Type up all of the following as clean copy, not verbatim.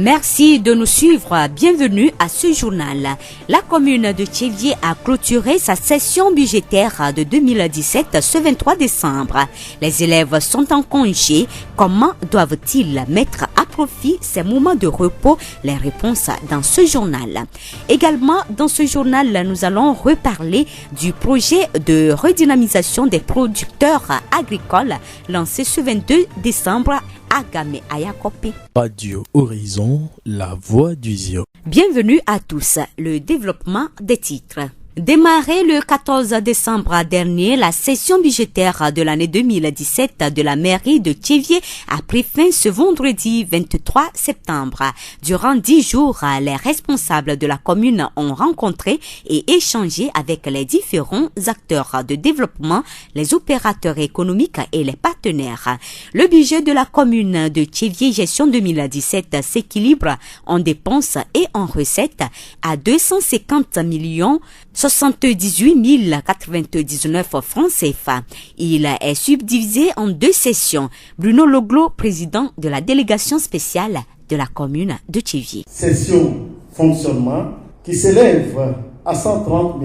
Merci de nous suivre. Bienvenue à ce journal. La commune de Tchévié a clôturé sa session budgétaire de 2017 ce 23 décembre. Les élèves sont en congé. Comment doivent-ils mettre à profit ces moments de repos? Les réponses dans ce journal. Également, dans ce journal, nous allons reparler du projet de redynamisation des producteurs agricoles lancé ce 22 décembre à Gamé Ayakope. Radio Horizon, la voix du Zio. Bienvenue à tous. Le développement des titres. Démarré le 14 décembre dernier, la session budgétaire de l'année 2017 de la mairie de Tchévié a pris fin ce vendredi 23 septembre. Durant 10 jours, les responsables de la commune ont rencontré et échangé avec les différents acteurs de développement, les opérateurs économiques et les partenaires. Le budget de la commune de Tchévié gestion 2017 s'équilibre en dépenses et en recettes à 250 millions 78 099 francs CFA. Il est subdivisé en deux sessions. Bruno Loglo, président de la délégation spéciale de la commune de Tchévié. Session fonctionnement qui s'élève à 130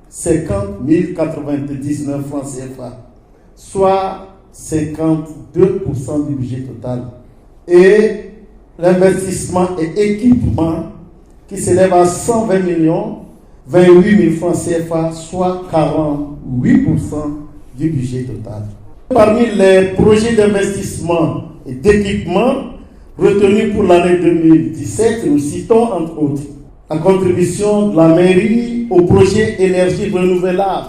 50 099 francs CFA, soit 52% du budget total. Et l'investissement et équipement qui s'élève à 120 28 000 francs CFA, soit 48% du budget total. Parmi les projets d'investissement et d'équipement retenus pour l'année 2017, nous citons entre autres la contribution de la mairie au projet énergie renouvelable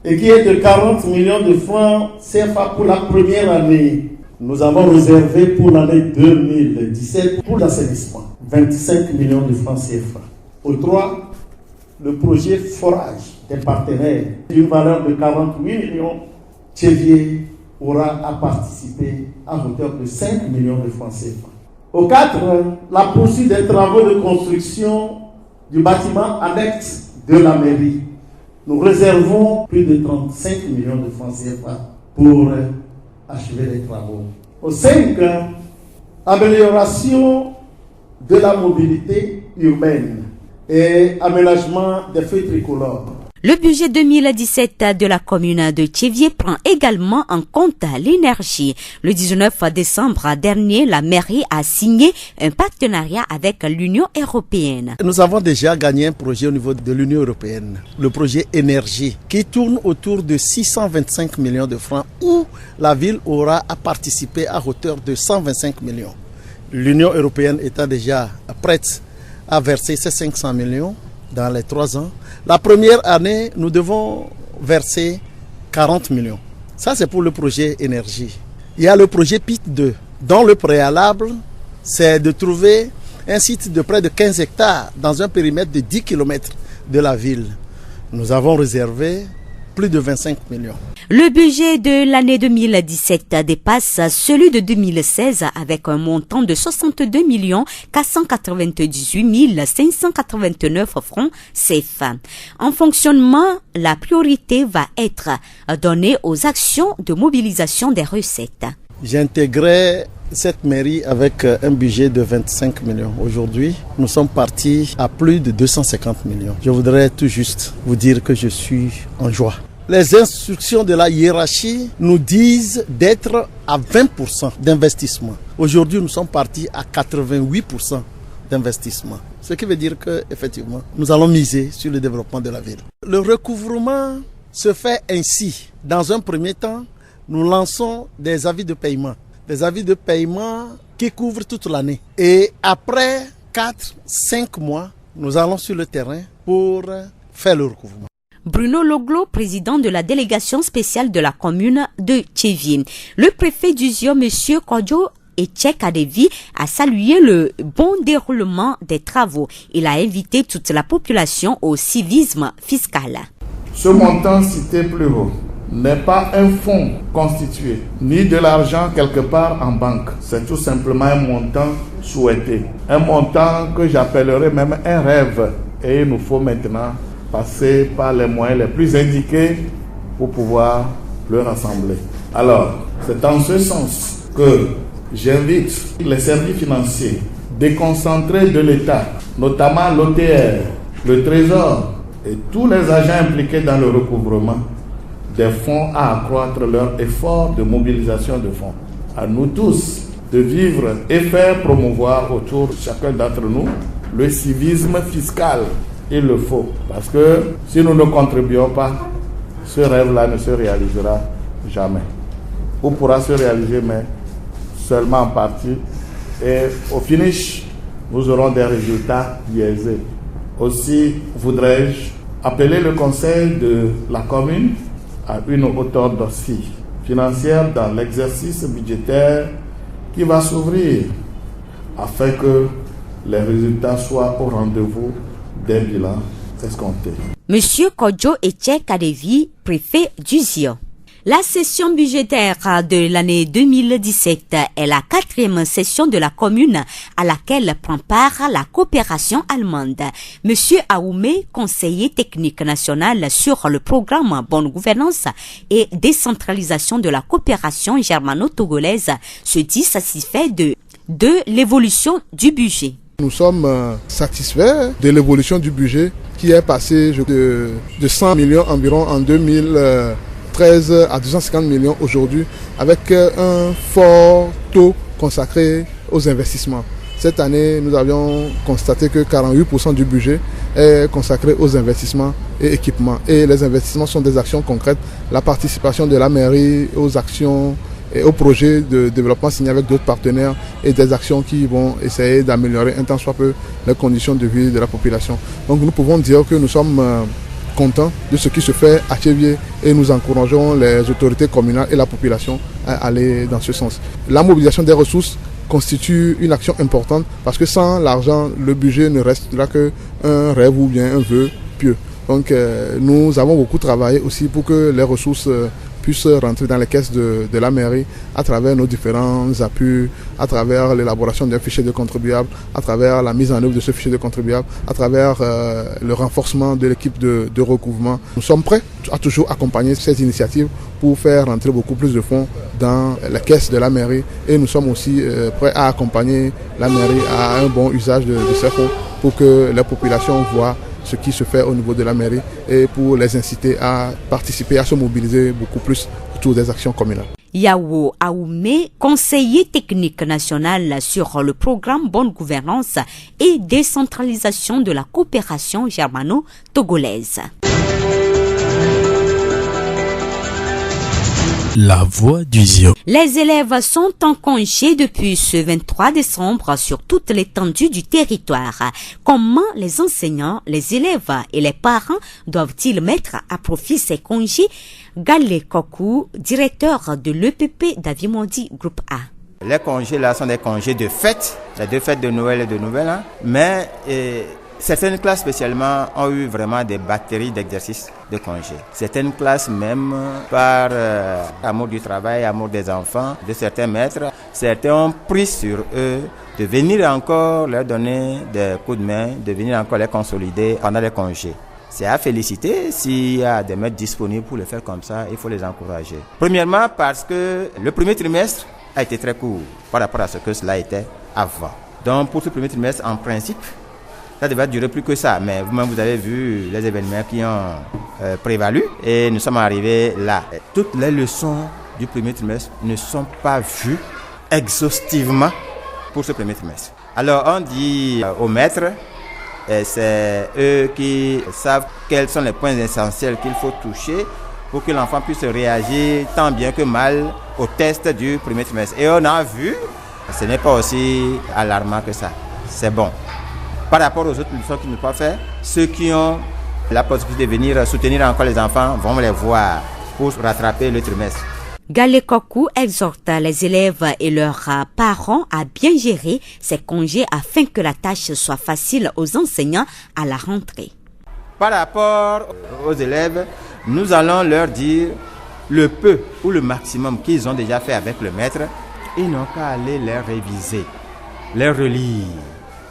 et qui est de 40 millions de francs CFA pour la première année. Nous avons réservé pour l'année 2017 pour l'assainissement 25 millions de francs CFA. Au 3, le projet forage des partenaires d'une valeur de 48 millions, Tchévié aura à participer à hauteur de 5 millions de francs CFA. Au 4, la poursuite des travaux de construction du bâtiment annexe de la mairie. Nous réservons plus de 35 millions de francs CFA pour achever les travaux. Au 5, amélioration de la mobilité urbaine et aménagement des feux tricolores. Le budget 2017 de la commune de Tchévié prend également en compte l'énergie. Le 19 décembre dernier, la mairie a signé un partenariat avec l'Union européenne. Nous avons déjà gagné un projet au niveau de l'Union européenne, le projet énergie, qui tourne autour de 625 millions de francs, où la ville aura à participer à hauteur de 125 millions. L'Union européenne étant déjà prête à verser ces 500 millions dans les 3 ans. La première année, nous devons verser 40 millions. Ça, c'est pour le projet énergie. Il y a le projet PIT 2, dont le préalable, c'est de trouver un site de près de 15 hectares dans un périmètre de 10 km de la ville. Nous avons réservé plus de 25 millions. Le budget de l'année 2017 dépasse celui de 2016 avec un montant de 62 498 589 francs CFA. En fonctionnement, la priorité va être donnée aux actions de mobilisation des recettes. J'ai intégré cette mairie avec un budget de 25 millions. Aujourd'hui, nous sommes partis à plus de 250 millions. Je voudrais tout juste vous dire que je suis en joie. Les instructions de la hiérarchie nous disent d'être à 20% d'investissement. Aujourd'hui, nous sommes partis à 88% d'investissement. Ce qui veut dire qu'effectivement, nous allons miser sur le développement de la ville. Le recouvrement se fait ainsi. Dans un premier temps, nous lançons des avis de paiement. Des avis de paiement qui couvrent toute l'année. Et après 4-5 mois, nous allons sur le terrain pour faire le recouvrement. Bruno Loglo, président de la délégation spéciale de la commune de Tchévié. Le préfet du Zio, M. Kodjo Etchek Adevi, a salué le bon déroulement des travaux. Il a invité toute la population au civisme fiscal. Ce montant cité plus haut n'est pas un fonds constitué, ni de l'argent quelque part en banque. C'est tout simplement un montant souhaité. Un montant que j'appellerais même un rêve. Et il nous faut maintenant passer par les moyens les plus indiqués pour pouvoir le rassembler. Alors, c'est en ce sens que j'invite les services financiers déconcentrés de l'État, notamment l'OTR, le Trésor et tous les agents impliqués dans le recouvrement des fonds à accroître leur effort de mobilisation de fonds. À nous tous de vivre et faire promouvoir autour de chacun d'entre nous le civisme fiscal. Il le faut, parce que si nous ne contribuons pas, ce rêve-là ne se réalisera jamais. Ou pourra se réaliser, mais seulement en partie. Et au finish, nous aurons des résultats biaisés. Aussi, voudrais-je appeler le conseil de la commune à une haute orthodoxie financière dans l'exercice budgétaire qui va s'ouvrir afin que les résultats soient au rendez-vous des bilans escomptés. Monsieur Kodjo Etche Kadevi, préfet du ZIO. La session budgétaire de l'année 2017 est la 4e session de la commune à laquelle prend part la coopération allemande. Monsieur Aoumé, conseiller technique national sur le programme Bonne Gouvernance et décentralisation de la coopération germano-togolaise, se dit satisfait de l'évolution du budget. Nous sommes satisfaits de l'évolution du budget qui est passé de 100 millions environ en 2013 à 250 millions aujourd'hui, avec un fort taux consacré aux investissements. Cette année, nous avions constaté que 48% du budget est consacré aux investissements et équipements. Et les investissements sont des actions concrètes, la participation de la mairie aux actions et aux projets de développement signés avec d'autres partenaires et des actions qui vont essayer d'améliorer un tant soit peu les conditions de vie de la population. Donc nous pouvons dire que nous sommes contents de ce qui se fait à Tchévié et nous encourageons les autorités communales et la population à aller dans ce sens. La mobilisation des ressources constitue une action importante parce que sans l'argent, le budget ne restera qu'un rêve ou bien un vœu pieux. Donc nous avons beaucoup travaillé aussi pour que les ressources puissent rentrer dans les caisses de la mairie à travers nos différents appuis, à travers l'élaboration d'un fichier de contribuables, à travers la mise en œuvre de ce fichier de contribuables, à travers le renforcement de l'équipe de recouvrement. Nous sommes prêts à toujours accompagner ces initiatives pour faire rentrer beaucoup plus de fonds dans les caisses de la mairie et nous sommes aussi prêts à accompagner la mairie à un bon usage de ces fonds pour que la population voit ce qui se fait au niveau de la mairie et pour les inciter à participer, à se mobiliser beaucoup plus autour des actions communales. Yao Aoumé, conseiller technique national sur le programme Bonne Gouvernance et décentralisation de la coopération germano-togolaise. La voix du ZIO. Les élèves sont en congé depuis ce 23 décembre sur toute l'étendue du territoire. Comment les enseignants, les élèves et les parents doivent-ils mettre à profit ces congés? Galé Kokou, directeur de l'EPP d'Avimondi Groupe A. Les congés là sont des congés de fête, les deux fêtes de Noël et de Nouvel An, mais certaines classes spécialement ont eu vraiment des batteries d'exercices de congés. Certaines classes même, par amour du travail, amour des enfants, de certains maîtres, certains ont pris sur eux de venir encore leur donner des coups de main, de venir encore les consolider pendant les congés. C'est à féliciter. S'il y a des maîtres disponibles pour le faire comme ça, il faut les encourager. Premièrement parce que le premier trimestre a été très court par rapport à ce que cela était avant. Donc pour ce premier trimestre, en principe, ça devait durer plus que ça, mais vous-même vous avez vu les événements qui ont prévalu et nous sommes arrivés là. Toutes les leçons du premier trimestre ne sont pas vues exhaustivement pour ce premier trimestre. Alors on dit aux maîtres, c'est eux qui savent quels sont les points essentiels qu'il faut toucher pour que l'enfant puisse réagir tant bien que mal au test du premier trimestre. Et on a vu, ce n'est pas aussi alarmant que ça, c'est bon. Par rapport aux autres leçons qu'ils ne peuvent pas faire, ceux qui ont la possibilité de venir soutenir encore les enfants vont les voir pour rattraper le trimestre. Galé Kokou exhorte les élèves et leurs parents à bien gérer ces congés afin que la tâche soit facile aux enseignants à la rentrée. Par rapport aux élèves, nous allons leur dire le peu ou le maximum qu'ils ont déjà fait avec le maître. Ils n'ont qu'à aller les réviser, les relire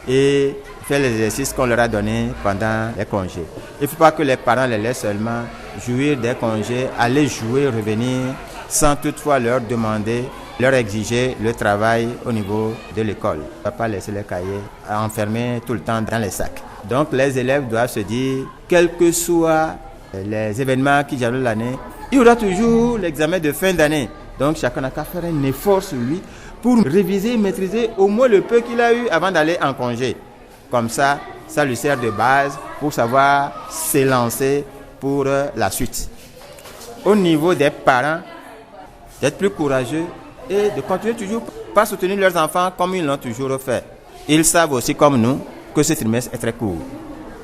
et faire les exercices qu'on leur a donnés pendant les congés. Il ne faut pas que les parents les laissent seulement jouir des congés, aller jouer, revenir, sans toutefois leur demander leur exiger le travail au niveau de l'école. On ne va pas laisser les cahiers enfermés tout le temps dans les sacs. Donc les élèves doivent se dire, quels que soient les événements qui jalonnent l'année, il y aura toujours l'examen de fin d'année. Donc chacun n'a qu'à faire un effort sur lui pour réviser, maîtriser au moins le peu qu'il a eu avant d'aller en congé. Comme ça lui sert de base pour savoir s'élancer pour la suite. Au niveau des parents, d'être plus courageux et de continuer toujours par soutenir leurs enfants comme ils l'ont toujours fait. Ils savent aussi comme nous que ce trimestre est très court.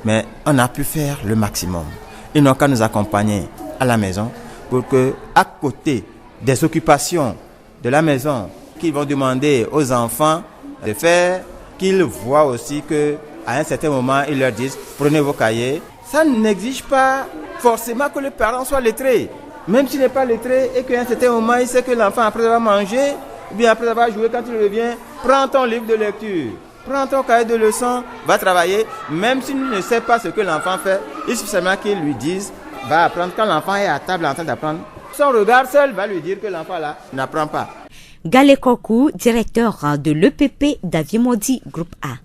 Mais on a pu faire le maximum. Ils n'ont qu'à nous accompagner à la maison pour que, à côté des occupations de la maison qu'ils vont demander aux enfants de faire, qu'ils voient aussi que à un certain moment, ils leur disent « Prenez vos cahiers ». Ça n'exige pas forcément que le parent soit lettré. Même s'il n'est pas lettré et qu'à un certain moment, il sait que l'enfant, après avoir mangé, ou bien après avoir joué, quand il revient, prends ton livre de lecture, prends ton cahier de leçons, va travailler. Même s'il ne sait pas ce que l'enfant fait, il suffit seulement qu'il lui dise, va apprendre. Quand l'enfant est à table en train d'apprendre, son regard seul va lui dire que l'enfant là n'apprend pas. Galé Kokou, directeur de l'EPP d'Aviemodi Groupe A.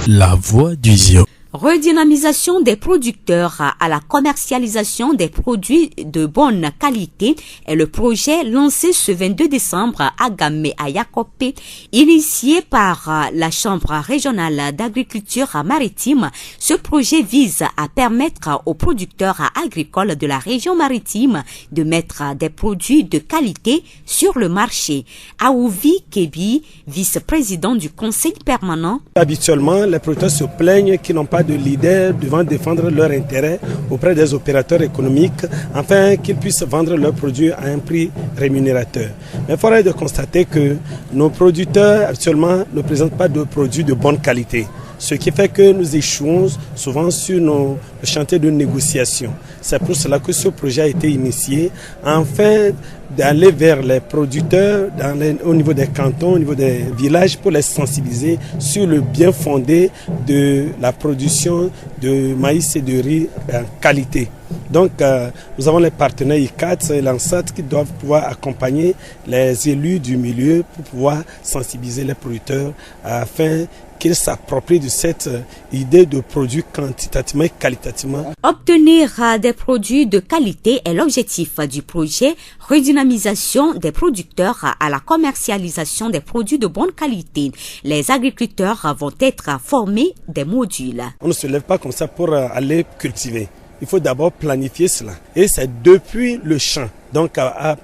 La voix du Zio. Redynamisation des producteurs à la commercialisation des produits de bonne qualité est le projet lancé ce 22 décembre à Gamé à Yakopé, initié par la Chambre régionale d'agriculture maritime. Ce projet vise à permettre aux producteurs agricoles de la région maritime de mettre des produits de qualité sur le marché. Aouvi Kebi, vice-président du conseil permanent. Habituellement, les producteurs se plaignent qu'ils n'ont pas de leaders devant défendre leurs intérêts auprès des opérateurs économiques afin qu'ils puissent vendre leurs produits à un prix rémunérateur. Mais il faudrait de constater que nos producteurs actuellement ne présentent pas de produits de bonne qualité. Ce qui fait que nous échouons souvent sur nos chantiers de négociation. C'est pour cela que ce projet a été initié afin d'aller vers les producteurs au niveau des cantons, au niveau des villages pour les sensibiliser sur le bien fondé de la production de maïs et de riz en qualité. Donc nous avons les partenaires ICAT et l'ANSAT qui doivent pouvoir accompagner les élus du milieu pour pouvoir sensibiliser les producteurs afin qu'ils s'approprient de cette idée de produits quantitativement et qualitativement. Obtenir des produits de qualité est l'objectif du projet redynamisation des producteurs à la commercialisation des produits de bonne qualité. Les agriculteurs vont être formés des modules. On ne se lève pas comme ça pour aller cultiver. Il faut d'abord planifier cela. Et c'est depuis le champ. Donc,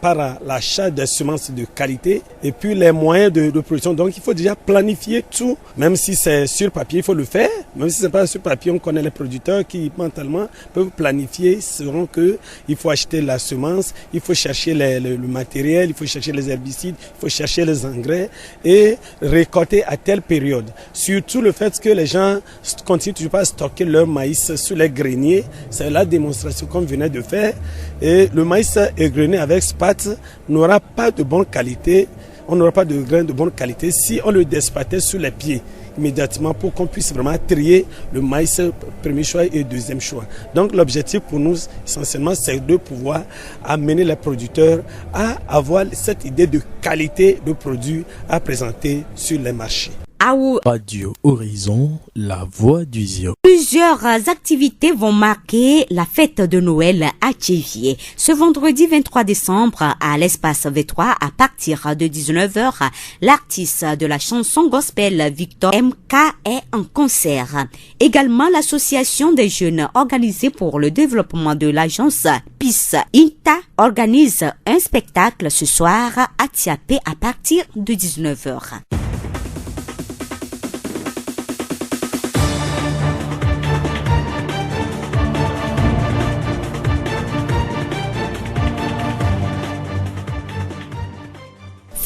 par l'achat des semences de qualité et puis les moyens de production. Donc, il faut déjà planifier tout. Même si c'est sur papier, il faut le faire. Même si ce n'est pas sur papier, on connaît les producteurs qui, mentalement, peuvent planifier. Sauront qu'il faut acheter la semence, il faut chercher le matériel, il faut chercher les herbicides, il faut chercher les engrais et récolter à telle période. Surtout le fait que les gens continuent toujours pas à stocker leur maïs sur les greniers. C'est la démonstration qu'on venait de faire. Et le maïs égrené avec SPAT n'aura pas de bonne qualité, on n'aura pas de grains de bonne qualité si on le despâtait sur les pieds immédiatement pour qu'on puisse vraiment trier le maïs premier choix et deuxième choix. Donc l'objectif pour nous essentiellement c'est de pouvoir amener les producteurs à avoir cette idée de qualité de produits à présenter sur les marchés. Radio Horizon, la voix du Zio. Plusieurs activités vont marquer la fête de Noël à Tchéviers. Ce vendredi 23 décembre à l'espace V3 à partir de 19h, l'artiste de la chanson gospel Victor MK est en concert. Également, l'association des jeunes organisée pour le développement de l'agence PIS INTA organise un spectacle ce soir à Tiapé à partir de 19h.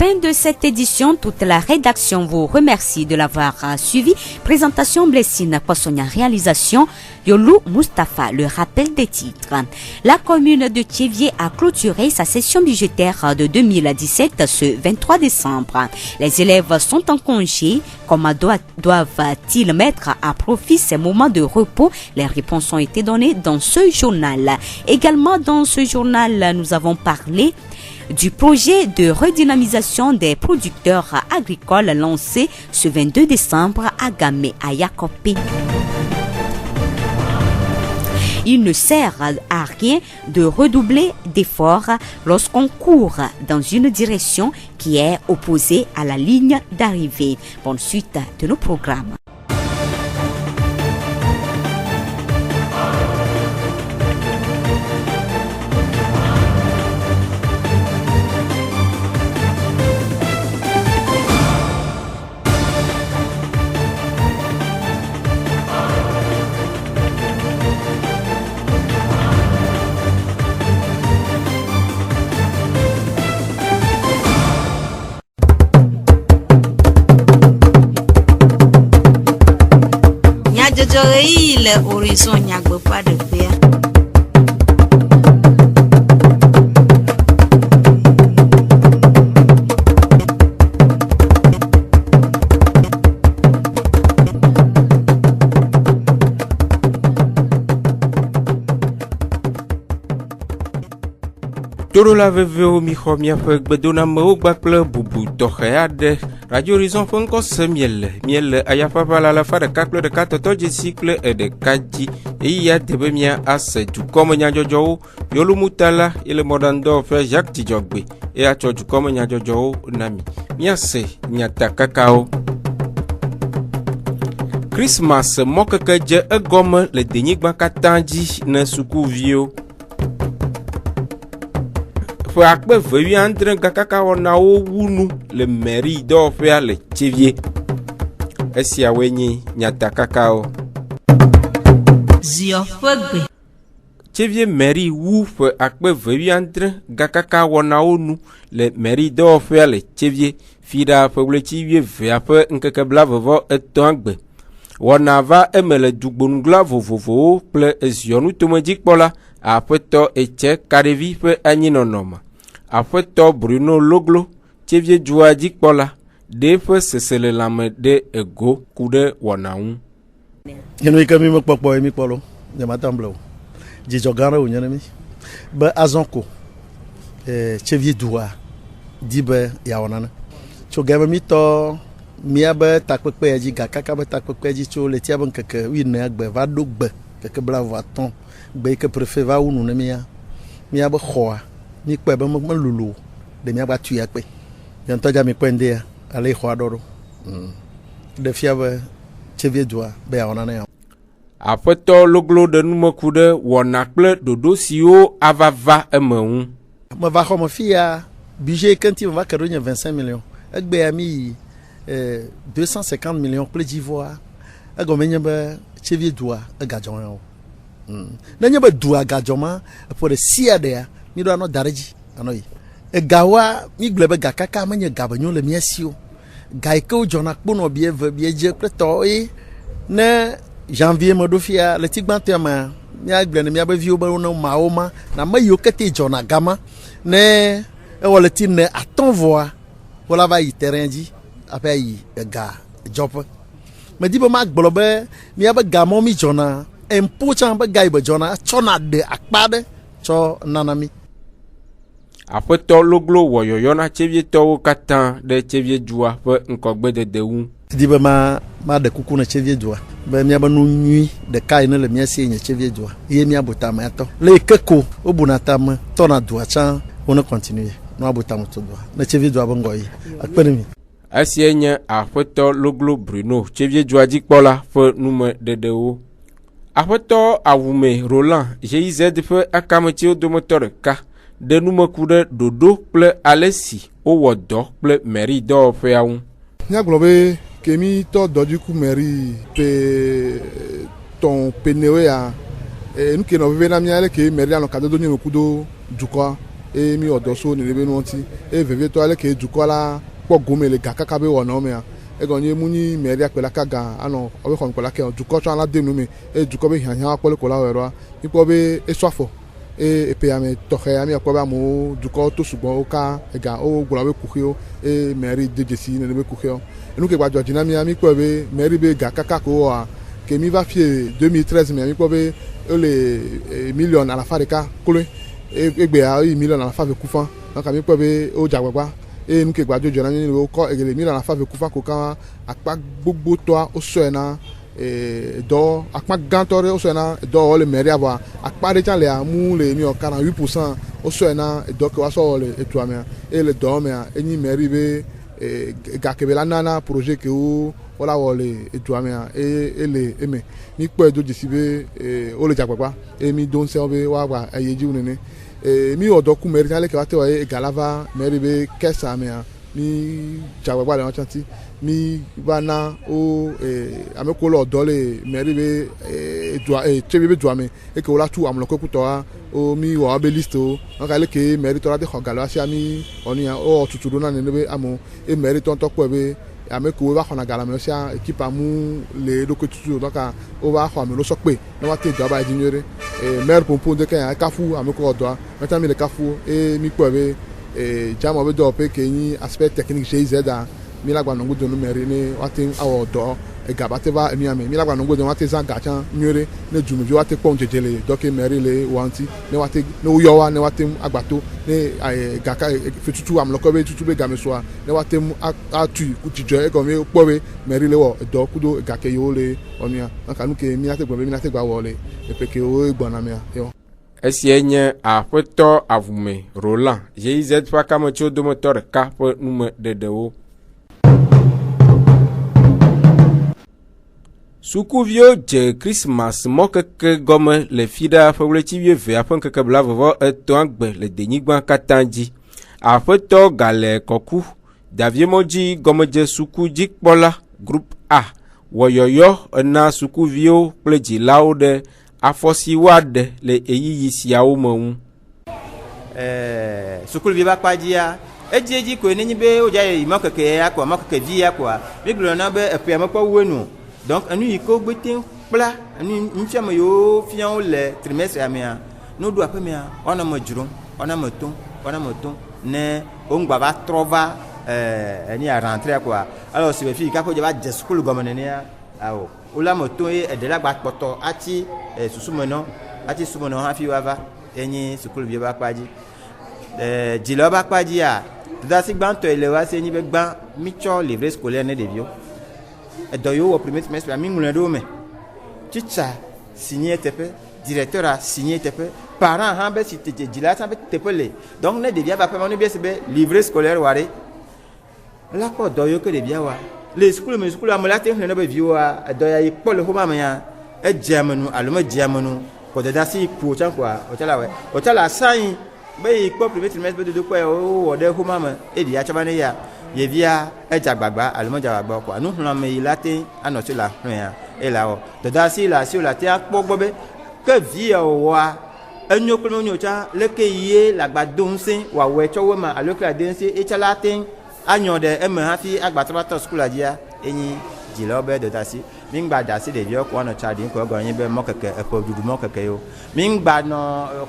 Fin de cette édition, toute la rédaction vous remercie de l'avoir suivi. Présentation Blessine Poissonia, réalisation Yolou Mustafa, le rappel des titres. La commune de Thiévié a clôturé sa session budgétaire de 2017 ce 23 décembre. Les élèves sont en congé. Comment doivent-ils mettre à profit ces moments de repos? Les réponses ont été données dans ce journal. Également dans ce journal, nous avons parlé du projet de redynamisation des producteurs agricoles lancé ce 22 décembre à Gamé, à Yakopé. Il ne sert à rien de redoubler d'efforts lorsqu'on court dans une direction qui est opposée à la ligne d'arrivée. Bonne suite de nos programmes. Le horizon nyagbe pas de paix. Toro la veve o mi xɔ miaƒe gbedonamewo gbakple bubu tɔxɛ aɖe. Radio Horizon ƒe ŋkɔse miele ayafafa la 101.1 kple ɖeka dzi. Eyi ya te be mia ase dukɔme nyadzɔdzɔwo. Yolu mutala ele mɔɖaŋudɔwɔƒe Jacques Dzidzɔgbe eya tsɔ dukɔme nyadzɔdzɔwo na mi. Miase nyatakakawo. Christmas mɔkeke dze egɔme le denyigba katã dzi ne sukuviwo. Ƒe akpe 20 gakaka wɔnawo wunu le mairie dɔwɔƒea le Thiévié. Esiawoe nye nyatakakawo. Zio ƒe gbe. Thiévié mairie wu ƒe akpe 20 gakaka wɔnawo nu le mairie dɔwɔƒea le Thiévié. Fida ƒe wleti 22 ƒe ŋkeke 23 gbe. Wɔna va eme le dugbonugla vovovowo kple eziɔnu tomedzikpɔla aƒetɔ Etse Kaɖevi ƒe anyinɔnɔme. Aƒetɔ Bruno Loglo, Thiévié dua dzikpɔla, ɖe ƒe seselelame ɖe ego ku ɖe wɔna ŋu. Enu yi ke mi mekpɔkpɔ mi kpɔ lo, nyematam ble o. Dzidzɔ gã aɖe wònye ne mi. Be azɔ ko Thiévié dua di be yeawɔ nane. Tso gɛme mi tɔ miabe takpekpe ya dzi gakaka be takpekpe dzi tso le tia be ŋkeke 14 gbe va ɖo gbe keke 25 gbe yi ke préfet va wunu ne miabe xɔa mi kpɔe be melolo ɖe miagba tui akpe yɔntɔ dza mi kpɔe ŋdea ale xɔa ɖɔ ɖo ɖe fia be Thiévié dua be yeawɔ nane ya. Aƒetɔ Loglo ɖe numeku ɖe wɔna kple ɖoɖo siwo ava va eme ŋu. Meva xɔ me fia budget ke ŋti meva ke ɖo nye 25 millions egbea mi yi 250 millions kple dzivɔa egɔme nye be Thiévié dua egadzɔ ya o. Nenye be dua gadzɔ ma ƒo ɖe sia ɖea mi ɖo anɔ da ɖe dzi anɔ yi. Egawoa mi gblɔ be gakaka menye ga be nyo le mia si o. Ga yi ke wodzɔna kponɔ bieve biedze kple tɔwo ye ne janvier me ɖo fia le tigbãtɔa mea miagblɔ ne miabe viwo be ne mawo ma na ame yiwo kete dzɔna gama ne ewɔ le ti ne atɔ̃ vɔa wola va yi terrain dzi aƒe ayi ega dzɔƒe. Medi be magblɔ be miabe gamɔ mi dzɔna empo tsã be ga yi be dzɔna tsɔna ɖe akpa ɖe tsɔ nana mi. Aƒetɔ Loglo wɔ yɔyɔ na Thiéviétɔwo katã ɖe Thiévié dua ƒe ŋkɔgbedede ŋu. Di be ma ɖe kuku ne Thiévié dua be miabe nu nyui ɖeka yi ne le mia si nye Thiévié dua ye miabu tame atɔ le ke ko wobuna tame tɔna dua tsã wone continue no abu tame to dua ne Thiévié dua be ŋgɔ yi akpe ne mi. Esie nye Aƒetɔ Loglo Bruno Thiévié dua dzikpɔla ƒe numeɖeɖewo. Aƒetɔ Awume Roland GIZ ƒe akametsiwo dometɔ ɖeka ɖe numeku ɖe ɖoɖo kple ale si wowɔ dɔ kple mairie dɔwɔƒea ŋu. Miagblɔ be kemi tɔ dɔdziku mairie pe tɔn penewo ya nu ke nɔ veve na mia le ke mairie anɔ kadodo nye nuku do dukɔa et mi odoso ni lebe nonti e veve to ale ke dukɔ la kpɔ gome le gakaka be wɔna mea egɔnye muni mɛria kpela kaga anɔ ɔbe xɔ kpela ke dukɔ tsɔ ala dem nume e dukɔ be hiãhiã kpɔ le kola wɛrɛa mi kpɔ be esɔafɔ e epeyame tɔxɛ ami kpɔ be amewo dukɔ to sugbɔ wo ka ega wo gblɔ be kuxiwo e mɛri de dzesi ne be kuxiwo enu ke gbadzɔ dzi na mi kpɔ be mɛri be gakaka ko wɔa ke mi va fie 2013 mi kpɔ be ele million alafa ɖeka kloe egbea yi million alafa ve kufa donc mi kpɔ be o dzagbagba e nu ke gbadzɔ dzi na mi wo kɔ egele million alafa ve kufa ko ka akpa gbogbo tɔa o sɔe na dɔ akpa gãtɔ ɖe o sɔe na dɔ wɔ le mɛria vɔa akpa ɖe tsã le amu le mi 48% o sɔe na dɔ ke wa sɔ wɔ le etua mea e le dɔ mea enyi mɛri be gakebe la nana projet ke wo wala wɔ le edua mea e le eme mi kpɔe do dzesi be wo le dzagbagba e mi do ŋusẽ be woagba eye dzi nene mi wɔ dɔ ku mɛri tsã le ke wa te wɔ ye egalava mɛri be kɛsa mea mi dzagbagba le wɔn tsã mi va na o ame ko le ɔdɔ le mɛri be edua tsebi be dua me eke wo la tu amlɔkɔ kutɔa o mi wɔ abe liste o ɔka le ke mɛri tɔ la te xɔ galɔ asi ami ɔnia o tutu do na nene be amewo e mɛri tɔntɔ kpɔe be ame ko va xɔna galame sia ekipa mu le ɖokui tutu donc o va xɔ ame lo sɔkpe ne wa te dɔ aba edzi nyuie ɖe mɛri pompo de ke kafu ame ko ɔdɔa mɛta mi le kafu e mi kpɔe be dzama be dɔ pe ke nyi aspect technique GIZ da mi la gba nɔngo donu mɛri ne wa te awɔ dɔ ega ba te va enua me mi la gba nɔngo donu wa te zã gatsã nyuie ɖe ne dumevi wa te kpɔm dzedze le dɔke mɛri le wa ŋuti ne wa te ne wo yɔ wa ne wa te agbato ne gaka fetutu amlɔkɔ be tutu be game soa ne wa te atui dzidzɔ egɔme kpɔ be mɛri le wɔ dɔ kudo gake yiwo le ɔnua nka nu ke mi na te gblɔ be mi na te gba wɔ le epe ke wo gbɔna mea yɔ. Esie nye aƒetɔ avume Roland GIZ ƒe akametso dometɔ ɖeka ƒe nume ɖeɖewo. Sukuviwo dze Christmas mɔkeke gɔme le fi ɖa ƒe ɣleti 12 ƒe ŋkeke blavevɔ etɔ̃a gbe le denyigba katã dzi. Aƒetɔ gale kɔku Daviemɔdzi gɔmedze suku dzikpɔla groupe A wɔyɔyɔ ena sukuviwo kple dzilawo ɖe afɔ si woaɖe le eyiyi siawo me ŋu. Sukuvi ba kpadzia edzi koe nenyi be wodza yi mɔkeke ya koa mɔkeke vi ya koa mi gblɔ na be eƒea me kpɔ wuenu donc enu yi ke gbete kpla enu nufiame yiwo fiawo le trimestre mea no do aƒe mea wɔna me dzrom wɔna me tom ne wo ŋgba va trɔ va eni a rentrée koa alors si be fi kako dze va dze sukulu gɔme nenea awo wole me tom ye eɖe la gba kpɔtɔ ati susumenɔ ati susumenɔ hafi wava enyi sukuluvi ba kpadzi dzilawo ba kpadzia dodasi gbãtɔ le wa se nyi be gbã mi tsɔ livre scolaire ne ɖeviwo edɔ yiwo wɔ premier trimestre mi ŋlɔe ɖe wo me titsa signé teƒe directeur a signé teƒe parent hã be si dzila hã be teƒe le donc ne ɖevia va ƒe ne bia se be livre scolaire wa ɖe la kpɔ dɔ yiwo ke ɖevia wa le sukulu me sukulu ame la te xlẽ ne be viwoa edɔ ya yi kpɔ le xɔma me ya edze ame nu alo me dze ame nu ko dadasi ku tsã koa o tsã le asanyi be yi kpɔ premier trimestre be dodo kpɔ ya wowɔ ɖe xɔma me eɖia tsɔ va ne ya yevia edze agbagba alo medze agbagba koa nuxlẽame yi la te anɔ tso la xlẽ ya e la wɔ dadasi le asi la te akpɔ gbɔ be ke vi ya wɔa enyo kple menyo tsã leke yie le agbado ŋusẽ wòawɔe tsɔ wo me alo ke ade ŋusẽ etsã la te anyɔ ɖe eme hafi agbatrɔ va tɔ sukula dzia enyi dzilawo be dadasi mi ŋgba da asi ɖeviwo ko anɔ tsa ɖim ko egɔme nye be mɔkeke eƒe ɖuɖu mɔkeke yiwo mi ŋgba nɔ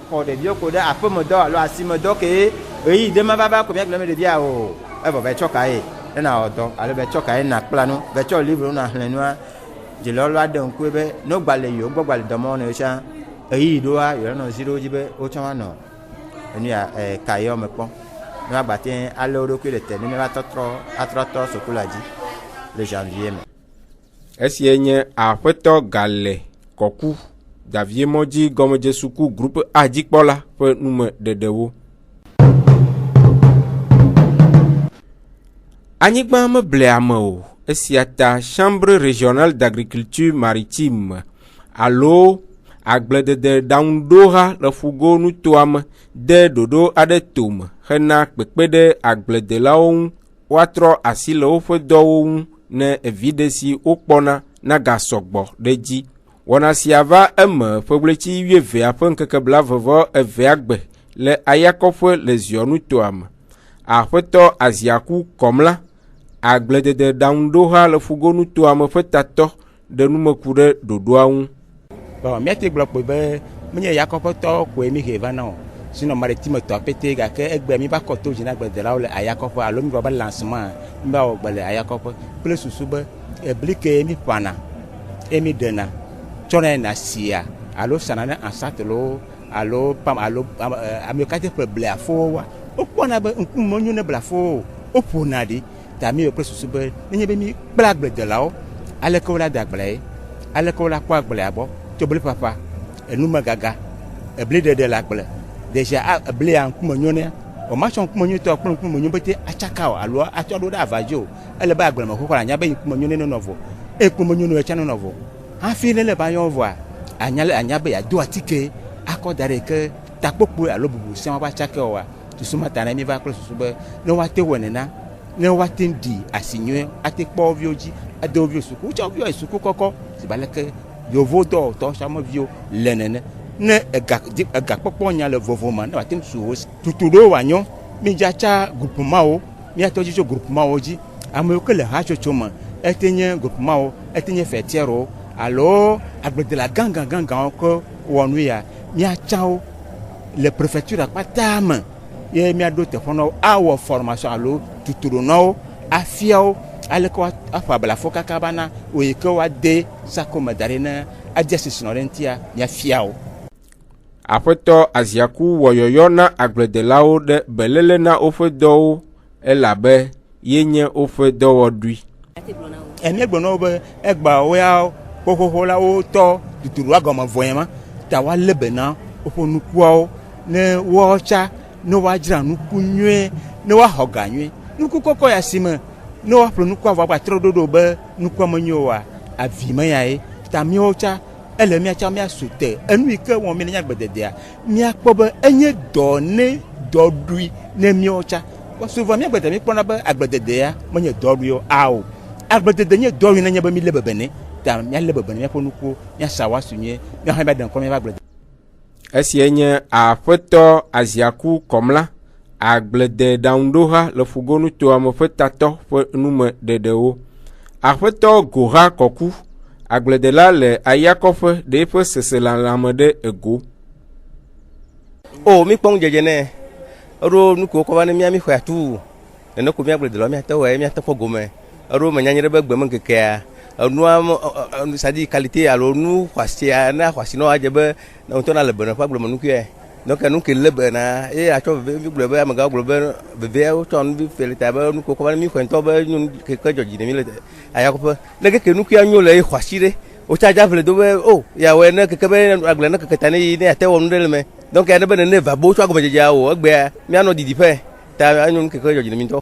xɔ ɖeviwo ko ɖe aƒemedɔ alo asimedɔ ke eyi ɖe ma vava ko miagblɔ me ɖevia o evɔ va tsɔ ka ye ena wɔ dɔ alo va tsɔ ka ye na kpla nu va tsɔ livre na xlẽ nua dzilawo la ɖe ŋkue be no gba le yiwo gbɔ gba le dɔmɔ ne tsã eyi ɖoa yɔ nɔ zi ɖewo dzi be wotsã wa nɔ enuya ka yewo me kpɔm ne agba te alé wo ɖokui le te ne va atrɔ tɔ sukula dzi le janvier me. Esie nye aƒetɔ gale kɔku Daviemɔdzi gɔmedze suku groupe A dzikpɔla ƒe nume ɖeɖewo. Anyigba me ble ame o esia ta chambre régionale d'agriculture maritime alo agbledede ɖaŋuɖoha le fugo nutoa me de ɖoɖo aɖe tome hena kpekpe ɖe agbledelawo ŋu woatrɔ asi le woƒe dɔwo ŋu ne evi ɖe si wokpɔna nagasɔgbɔ ɖe dzi. Wɔna sia va eme ƒe ɣleti 12 ƒe ŋkeke blavevɔ evea gbe le ayakɔƒe le ziɔnutoa me. Aƒetɔ Aziaku Kɔmla agbledede ɖaŋuɖoha le fugonutoa me ƒe tatɔ ɖe numeku ɖe ɖoɖoa ŋu. Bon, míate gblɔ kpɔ be menye yakɔƒetɔ koe mi he va na o. Sinon maritime tɔ pete gake egbe mi ba kɔ to dzi na gbedelawo le ayakɔƒe alo mi va be lancement mi ba wɔ gbe le ayakɔƒe kple susu be ebli ke mi ƒana mi ɖena tsɔnɛ na sia alo sana ne ansatelo alo pam alo ame katã ƒe blia fowa wokpɔna be ŋkume nyo ne bla fo woƒona ɖi ta mi kple susu be nenye be mi kple agbledelawo aleke wo la da agble ye aleke wo la kpɔ agblea gbɔ tso bli papa enume gaga ebli ɖeɖe le agble déjà eblia ŋkume nyo ne o ma tsɔ ŋkume nyo tɔ kple ŋkume nyo bete atsaka o alo atsɔ ɖo ɖe avadzo o ele be agbleme xoxo anya be ŋkume nyo ne nɔnɔvo ŋkume nyo ne etsa nɔnɔvo hafi ne le ba yɔ voa anya be yado atike akɔ da ɖe ke takpokpo alo bubu sia ba tsake o wa susuma ta na mi va kple susu be ne woate wɔ nena ne woate di asi nyuie ate kpɔ viwo dzi ade viwo suku wotsɔ viwo suku kɔkɔ si ba leke yovo dɔ tɔ sama viwo le nene ne egakpɔkpɔ nya le vovo ma ne wate su wo tutu ɖo woanyo mi dzatsa grupumawo miatɔ dzi tso grupumawo dzi amewo ke le hatsotso me ete nye grupumawo ete nye fetiɛro alo agbledela gãgãgãgãwo ke wɔ nu ya miatsawo le préfecture akpata me ye miaɖo teƒe na wo awɔ formation alo tuturo na wo afiawo aleke woaƒe ablafo kaka bana oyi ke woade sakome da ɖi ne ade sisinɔ ɖe ŋutia miafia wo. Aƒetɔ Aziaku wɔ yɔyɔ na agbledelawo ɖe belele na woƒe dɔwo elabe ye nye woƒe dɔwɔɖui. Míegblɔ na wo be egbawo ya xoxoxo la wotɔ tuturua gɔme vɔe ma ta woalé be na woƒe nukuawo ne woatsa ne woadzra nuku nyuie ne woaxɔ ga nyuie nuku kɔkɔ ya si me ne woaƒle nukua vɔ agbatrɔ ɖoɖo be nukua menyo oa avi me ya ye ta míawo tsa ele miatsa miasu te enu yi ke wɔm mi ne nye agblededea miakpɔ be enye dɔ ne dɔɖui ne míawo tsa souvent miagbede mi kpɔna be agblededea menye dɔɖui o awo agbledede nye dɔɖui ne nye be mi le bebene ta mialé bebene miaƒe nukuwo miasa woasu nyuie miaxɔ miaɖe ŋkɔ miaƒe agblede. Esie nye Aƒetɔ Aziaku Kɔmla agblede ɖaŋuɖoha le fugonutoa me ƒe tatɔ ƒe nume ɖeɖewo. Aƒetɔ Goha Kɔku agbledela le ayakɔƒe ɖe eƒe seselãlãme ɖe ego. O mi kpɔm dzedze ne eɖo nukuwo kɔ va ne mi xɔe atu nene ko mi agbledelawo miate wɔe miate ƒe gome eɖo menyanyi ɖe be gbeme kekea enua sadi qualité alo nu xɔasia na xɔasinɔ adze be ŋutɔ na le bena ƒe agbleme nukue donc nu ke le bena eye atsɔ veve gblɔ be amegawo gblɔ be veveawo tsɔ nu feli ta be nuko kɔ va ne mi xɔe ŋutɔ be nu keke dzɔdzi ne mi le ayakɔƒe ne keke nukua nyo le xɔasi ɖe wotsa dza ƒle do be o yawɔe ne keke be agble ne keke ta ne yi ne ate wɔ nu ɖe le me donc ne be nene va bo tsɔ agɔmedzedzea o egbea mianɔ didiƒe ta anyo nu keke dzɔdzi ne mi ŋutɔ.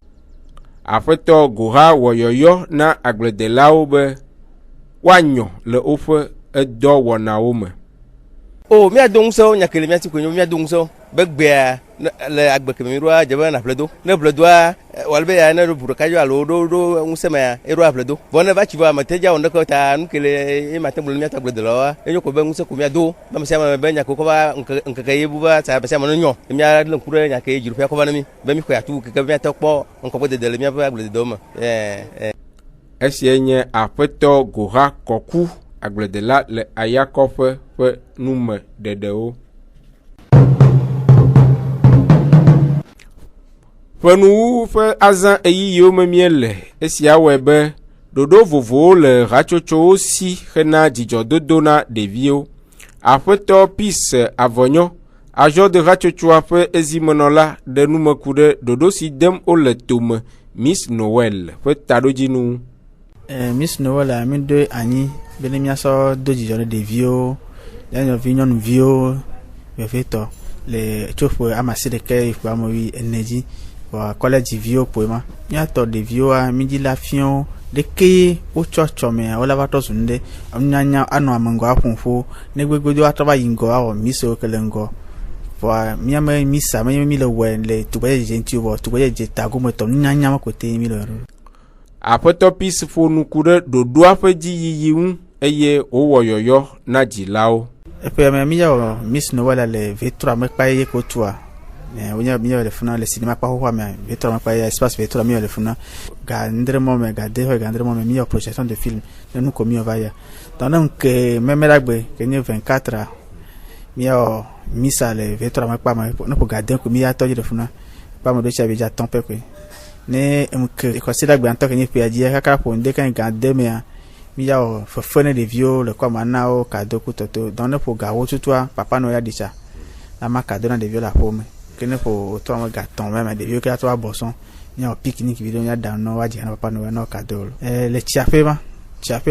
Aƒetɔ Goha wɔ yɔyɔ na agbledelawo be woanyɔ le woƒe edɔwɔnawo me. O miado ŋusẽwo nyakele miati ko nyo miado ŋusẽwo be gbea le agbe keme mi ɖoa dze be na ƒledo ne ƒledoa wale be ya ne ɖo ʋu ɖeka dzo alo ɖo ŋusẽ mea eɖoa ƒledo vɔ ne va tsi vɔ amete dza wɔ ŋdeke ta nu kele ema te gblɔ miato agbledelawoa enyo ko be ŋusẽ ko miado be ame sia ame be nyako kɔ va ŋkeke ye bu va sa ame sia ame ne nyɔ mia le ŋku ɖe nyake ye dziɖoƒea kɔ va ne mi be mi xɔe atu keke miate kpɔ ŋkɔgbedede le miaƒe agblededewo me. Esie nye Aƒetɔ Goha Kɔku agbledela le ayakɔƒe ƒe nume ɖeɖewo. Ƒenuwu ƒe azã eyiyiwo me mie le esia wɔe be ɖoɖo vovowo le hatsotsowo si hena dzidzɔdodo na ɖeviwo. Aƒetɔ Peace Avɔnyɔ azɔ de hatsotsoa ƒe ezimenɔla ɖe numeku ɖe ɖoɖo si dem wole tome Miss Noel ƒe taɖodzinu. Miss Noel mi do anyi be ne miasɔ do dzidzɔ ne ɖeviwo nyɔnuvi nyɔnuviwo vevetɔ le tso ƒe ame asi ɖeke ƒe amewi ene dzi vɔ kɔlɛdzi viwo ƒoe ma miatɔ ɖeviwoa mi dzi la fiawo ɖeke wotsɔ tsɔmea wole va tɔ zu nu ɖe nunyanya anɔ ame ŋgɔ aƒoƒo ne gbegbedo atrɔ va yi ŋgɔ awɔ misewo ke le ŋgɔ vɔ miame misa menye mi le wɔe le tugbedze dze ŋuti vɔ tugbedze dze ta gometɔ nunyanya ma kote mi le ɖo. Aƒetɔ Peace ƒo nuku ɖe ɖoɖoa ƒe dziyiyi ŋu eye wowɔ yɔyɔ na dzilawo. Eƒe me mi yawɔ Miss Noel le vetrɔ me kpa ye kotua Wonya miyo le funa le cinéma pa ho me veto pa espace veto miyo le funa ga ndre mo me ga de ho ga ndre mo me miyo projection de film nous ko miyo va ya donc même lagbe que ni 24 miyo misa le veto pa ma no ko ga de ko miya to de funa pa mo do cha be ja ton pe ko ne que ko si lagbe en tant que ni pe adia ka po nde kan ga de me miyo fo fone de vieux le ko manao ka do ku toto donc pour ga wo tutwa papa no ya dicha la marque donne des vieux la pomme que ne pour toi un gâteau même des vieux qui a toi bosson il y a un pique-nique vidéo il y a dans nos wadji na papa no no cadeau les tiapé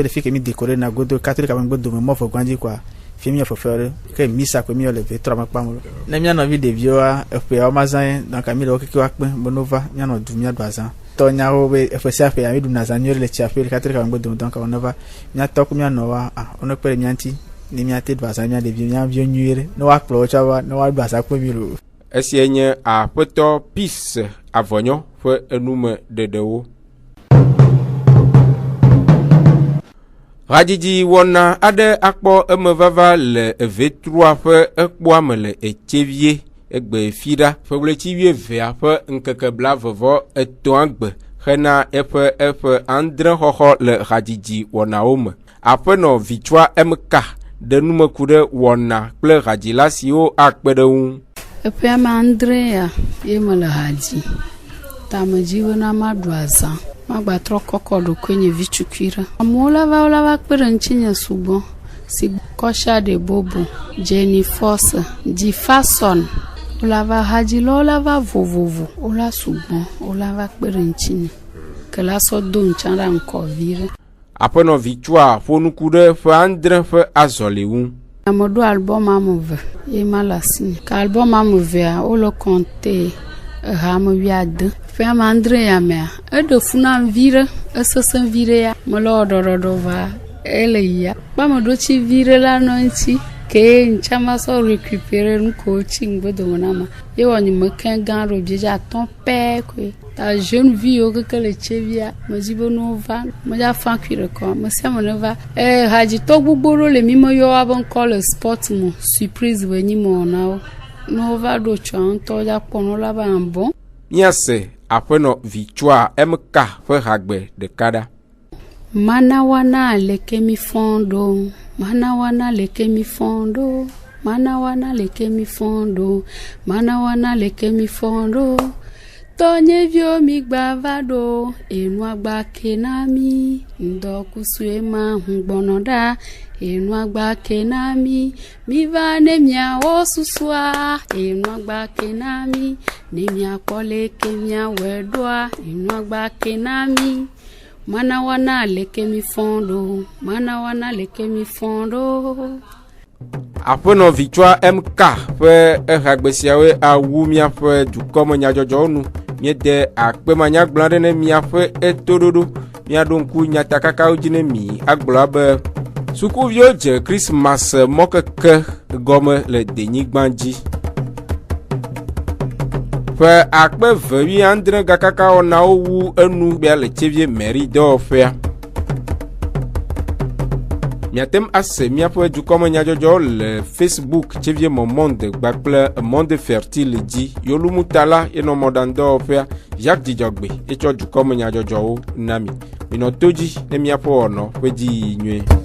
les filles qui mi décorer na godo catholique quand même godo me mo fo grandi quoi film il faut faire que misa ko mi le vetre ma pa mo na mi na vie des vieux a pe o mazan donc ami le ki wa pe bonova mi na du mi adwazan to nya ho be fo sa pe ami du na zanyo le tiapé catholique quand même godo donc on va mi to ko mi na wa on pe mi anti ni mi ate dwasa mi de bien vieux nuire no wa klo chawa no wa dwasa ko mi lo esienye a poto peace avonyo fo enume dedewo Radiji wona ade akpo emevava le V3 fo ekpo amele echevie egbe fida fo blechi wie vea fo nkeke bla vovo etoangbe hena efe andre hoho le radiji wona ome apeno vichwa mk de nume kude wona kple radila siwo akpedewu epe ma Andrea yemala haji tamaji wona madwaza magba tro kokodo kwenye vichukwira amola va kpere nchinya sugbon si kosha de bobo Jenny Fossa di fason olava haji lolava vovovo ola sugbon olava kpere nchinya kala so do nchara nko vire apeno vichwa fonu kude fo andre fo azolewu amodo album amove yemala si ka album amove a olo konte Ramo viade fema Andrea me edo funa vire esosan vire ya molo dodo va eleya ba mo do chi vire la no nti ke nchama so récupérer un coaching bodo monama ye woni me kan gan ro bieja ton pe ko ta jeune vie o que le chevia mo jibo no va mo ja fan cuire ko mo se mo no va haji to gbugboro le mi mo yo abon call sport mo surprise we ni mo na no va do chanto ja pono la ba bon miase apeno vichwa mk fo hagbe de kada mana wana leke mi fondo mana wana leke mi fondo mana wana leke mi fondo mana wana leke mi fondo tonye vio mi gbavado enu agba kenami ndokusue ma ngbonoda enu agba kenami mi va ne mia osusua enu agba kenami ne mia kole kemia wedwa enu agba kenami mana wana leke mi fondo mana wana leke mi fondo apeno vichwa mk fe ehagbesiawe awumia fe dukomo nyajojo nu miede akpemanya gblade ne mia fe etododo mia donku nyata kaka ojine mi agblɔ be sukuvio je Christmas mokeke gome le denyigbanji fe akpe vewi andre gakaka ona wu enu bia le chevie mairie do fea miatem ase miaƒe dukɔme nyadzɔdzɔ le Facebook chevie Monde gbakple Monde Fertile dzi yolumutala yenɔ mɔɖaŋdɔwɔƒea Jacques Dzidzɔgbe etsɔ dukɔme nyadzɔdzɔwo na mi minɔ to dzi ne miaƒe wɔnɔ ƒe dzi nyuie